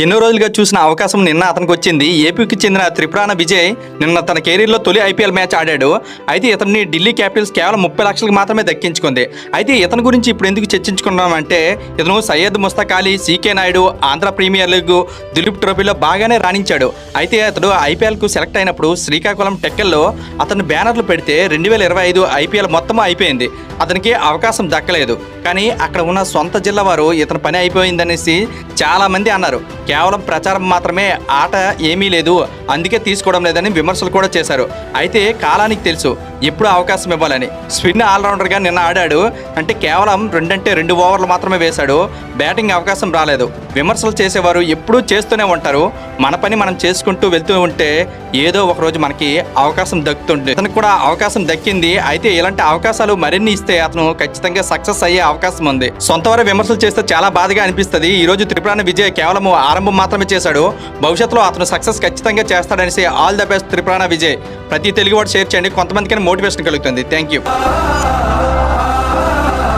ఎన్నో రోజులుగా చూసిన అవకాశం నిన్న అతనికి వచ్చింది. ఏపీకి చెందిన త్రిపురాన విజయ్ నిన్న తన కెరీర్లో తొలి ఐపీఎల్ మ్యాచ్ ఆడాడు. అయితే ఇతన్ని ఢిల్లీ క్యాపిటల్స్ కేవలం 30 లక్షలకు మాత్రమే దక్కించుకుంది. అయితే ఇతని గురించి ఇప్పుడు ఎందుకు చర్చించుకున్నామంటే, ఇతను Syed Mushtaq Ali, CK Nayudu, Andhra premier league, Duleep ట్రోఫీలో బాగానే రాణించాడు. అయితే అతడు ఐపీఎల్కు సెలెక్ట్ అయినప్పుడు శ్రీకాకుళం టెక్కల్లో అతను బ్యానర్లు పెడితే 2025 ఐపీఎల్ మొత్తం అయిపోయింది. అతనికి అవకాశం దక్కలేదు. కానీ అక్కడ ఉన్న సొంత జిల్లా వారు ఇతని పని అయిపోయిందనేసి చాలామంది అన్నారు. కేవలం ప్రచారం మాత్రమే, ఆట ఏమీ లేదు, అందుకే తీసుకోవడం లేదని విమర్శలు కూడా చేశారు. అయితే కాలానికి తెలుసు ఎప్పుడు అవకాశం ఇవ్వాలని. స్పిన్ ఆల్రౌండర్గా నిన్న ఆడాడు. అంటే కేవలం 2 ఓవర్లు మాత్రమే వేశాడు. బ్యాటింగ్ అవకాశం రాలేదు. విమర్శలు చేసేవారు ఎప్పుడూ చేస్తూనే ఉంటారు. మన పని మనం చేసుకుంటూ వెళ్తూ ఉంటే ఏదో ఒకరోజు మనకి అవకాశం దక్కుతుంది. అతనికి కూడా అవకాశం దక్కింది. అయితే ఇలాంటి అవకాశాలు మరిన్ని ఇస్తే అతను ఖచ్చితంగా సక్సెస్ అయ్యే అవకాశం ఉంది. సొంతవారు విమర్శలు చేస్తే చాలా బాధగా అనిపిస్తుంది. ఈ రోజు త్రిపురాన విజయ్ కేవలం ఆరంభం మాత్రమే చేశాడు. భవిష్యత్తులో అతను సక్సెస్ ఖచ్చితంగా చేస్తాడనేసి all the best Tripurana Vijay. ప్రతి తెలుగువాడు షేర్ చేయండి, కొంతమందికి మోటివేషన్ కలుగుతుంది. Thank you.